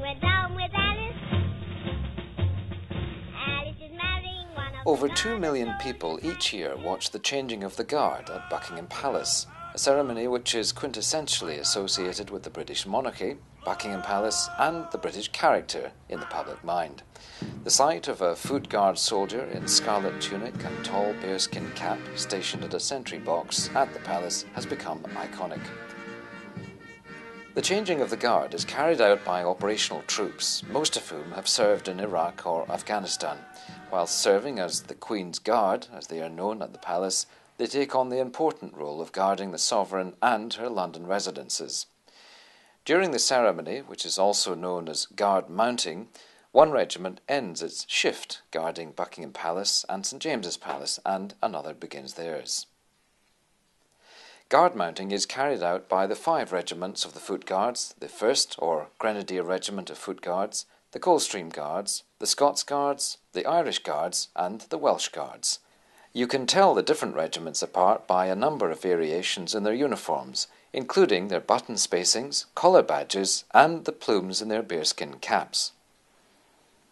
we're down with Alice. Alice is marrying one of Over 2 million people each year watch the changing of the guard at Buckingham Palace, a ceremony which is quintessentially associated with the British monarchy, Buckingham Palace, and the British character in the public mind. The sight of a foot guard soldier in scarlet tunic and tall bearskin cap stationed at a sentry box at the palace has become iconic. The changing of the guard is carried out by operational troops, most of whom have served in Iraq or Afghanistan. While serving as the Queen's Guard, as they are known at the palace, they take on the important role of guarding the sovereign and her London residences. During the ceremony, which is also known as guard mounting, one regiment ends its shift guarding Buckingham Palace and St James's Palace, and another begins theirs. Guard mounting is carried out by the 5 regiments of the Foot Guards, the 1st or Grenadier Regiment of Foot Guards, the Coldstream Guards, the Scots Guards, the Irish Guards, and the Welsh Guards. You can tell the different regiments apart by a number of variations in their uniforms, including their button spacings, collar badges, and the plumes in their bearskin caps.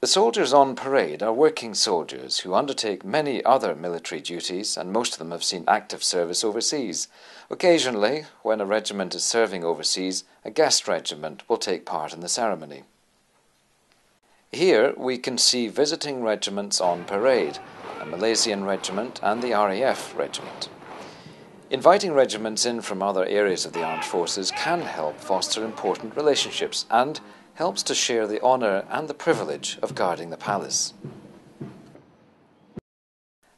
The soldiers on parade are working soldiers who undertake many other military duties, and most of them have seen active service overseas. Occasionally, when a regiment is serving overseas, a guest regiment will take part in the ceremony. Here we can see visiting regiments on parade, a Malaysian regiment and the RAF regiment. Inviting regiments in from other areas of the armed forces can help foster important relationships and helps to share the honour and the privilege of guarding the palace.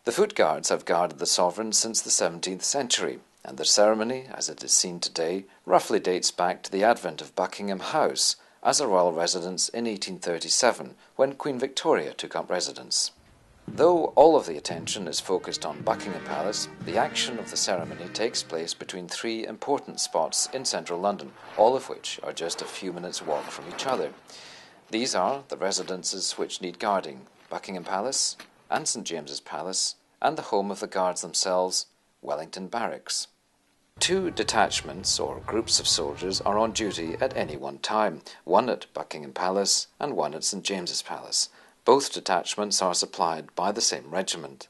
The Foot Guards have guarded the sovereign since the 17th century, and the ceremony, as it is seen today, roughly dates back to the advent of Buckingham House as a royal residence in 1837, when Queen Victoria took up residence. Though all of the attention is focused on Buckingham Palace, the action of the ceremony takes place between 3 important spots in central London, all of which are just a few minutes' walk from each other. These are the residences which need guarding: Buckingham Palace and St James's Palace, and the home of the guards themselves, Wellington Barracks. 2 detachments or groups of soldiers are on duty at any one time, one at Buckingham Palace and one at St James's Palace. Both detachments are supplied by the same regiment.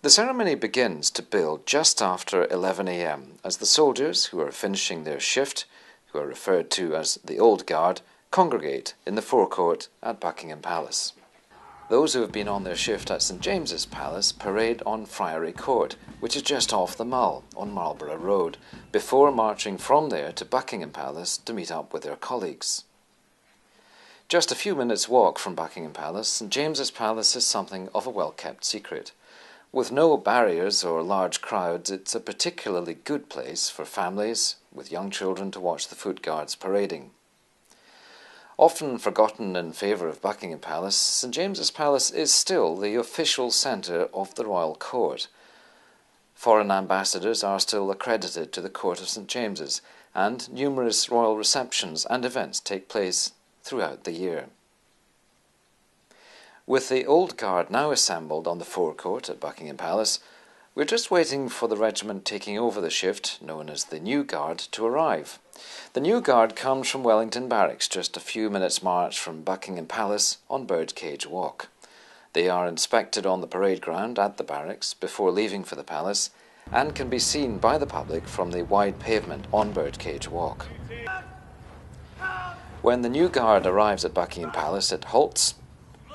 The ceremony begins to build just after 11 a.m. as the soldiers who are finishing their shift, who are referred to as the Old Guard, congregate in the forecourt at Buckingham Palace. Those who have been on their shift at St James's Palace parade on Friary Court, which is just off the Mall on Marlborough Road, before marching from there to Buckingham Palace to meet up with their colleagues. Just a few minutes' walk from Buckingham Palace, St James's Palace is something of a well-kept secret. With no barriers or large crowds, it's a particularly good place for families with young children to watch the Foot Guards parading. Often forgotten in favour of Buckingham Palace, St James's Palace is still the official centre of the royal court. Foreign ambassadors are still accredited to the court of St James's, and numerous royal receptions and events take place throughout the year. With the Old Guard now assembled on the forecourt at Buckingham Palace, we're just waiting for the regiment taking over the shift, known as the New Guard, to arrive. The New Guard comes from Wellington Barracks, just a few minutes' march from Buckingham Palace on Birdcage Walk. They are inspected on the parade ground at the barracks before leaving for the palace, and can be seen by the public from the wide pavement on Birdcage Walk. When the New Guard arrives at Buckingham Palace, it halts,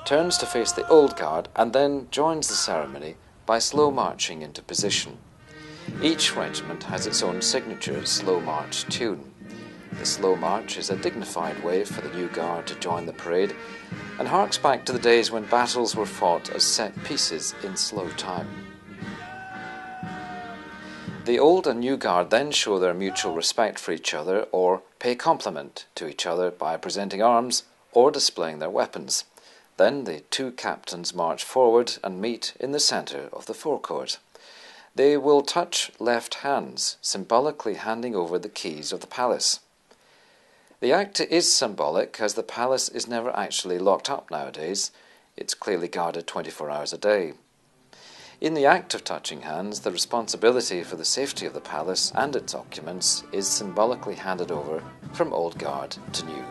turns to face the Old Guard, and then joins the ceremony by slow marching into position. Each regiment has its own signature slow march tune. The slow march is a dignified way for the New Guard to join the parade, and harks back to the days when battles were fought as set pieces in slow time. The Old and New Guard then show their mutual respect for each other or pay compliment to each other by presenting arms or displaying their weapons. Then the 2 captains march forward and meet in the centre of the forecourt. They will touch left hands, symbolically handing over the keys of the palace. The act is symbolic, as the palace is never actually locked up nowadays. It's clearly guarded 24 hours a day. In the act of touching hands, the responsibility for the safety of the palace and its occupants is symbolically handed over from Old Guard to New.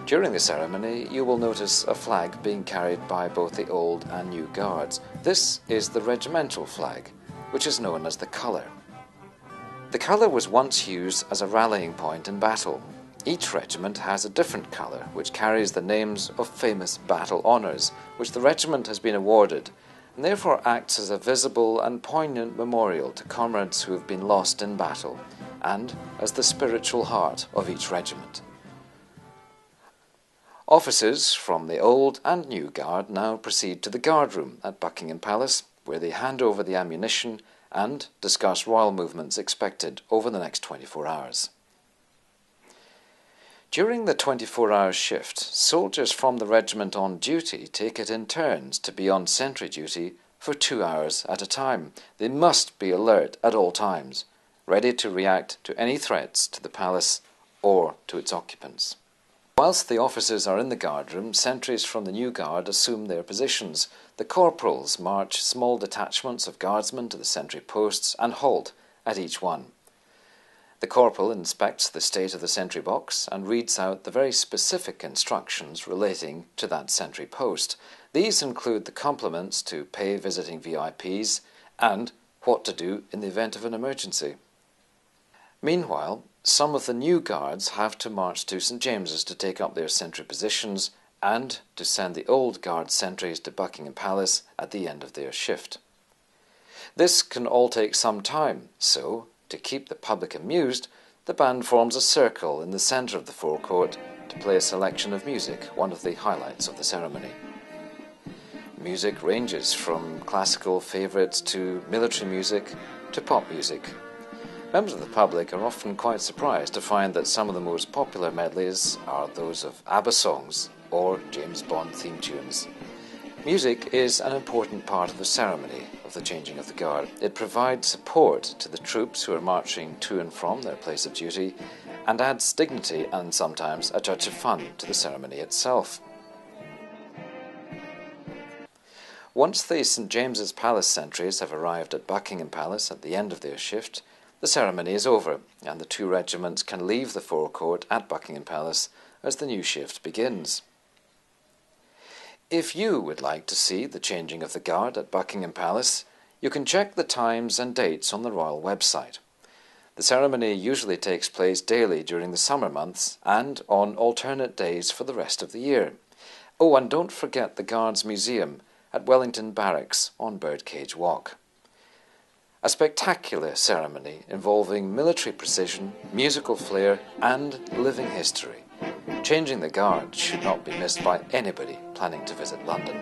During the ceremony, you will notice a flag being carried by both the old and new guards. This is the Regimental Flag, which is known as the colour. The colour was once used as a rallying point in battle. Each regiment has a different colour, which carries the names of famous battle honours, which the regiment has been awarded, and therefore acts as a visible and poignant memorial to comrades who have been lost in battle, and as the spiritual heart of each regiment. Officers from the old and new guard now proceed to the guardroom at Buckingham Palace, where they hand over the ammunition and discuss royal movements expected over the next 24 hours. During the 24-hour shift, soldiers from the regiment on duty take it in turns to be on sentry duty for 2 hours at a time. They must be alert at all times, ready to react to any threats to the palace or to its occupants. Whilst the officers are in the guardroom, sentries from the new guard assume their positions. The corporals march small detachments of guardsmen to the sentry posts and halt at each one. The corporal inspects the state of the sentry box and reads out the very specific instructions relating to that sentry post. These include the compliments to pay visiting VIPs and what to do in the event of an emergency. Meanwhile, some of the new guards have to march to St James's to take up their sentry positions and to send the old guard sentries to Buckingham Palace at the end of their shift. This can all take some time, so to keep the public amused, the band forms a circle in the centre of the forecourt to play a selection of music, one of the highlights of the ceremony. Music ranges from classical favourites to military music to pop music. Members of the public are often quite surprised to find that some of the most popular medleys are those of ABBA songs or James Bond theme tunes. Music is an important part of the ceremony of the changing of the guard. It provides support to the troops who are marching to and from their place of duty and adds dignity and sometimes a touch of fun to the ceremony itself. Once the St James's Palace sentries have arrived at Buckingham Palace at the end of their shift, the ceremony is over and the two regiments can leave the forecourt at Buckingham Palace as the new shift begins. If you would like to see the changing of the guard at Buckingham Palace, you can check the times and dates on the royal website. The ceremony usually takes place daily during the summer months and on alternate days for the rest of the year. Oh, and don't forget the Guards Museum at Wellington Barracks on Birdcage Walk. A spectacular ceremony involving military precision, musical flair and living history. Changing the guard should not be missed by anybody planning to visit London.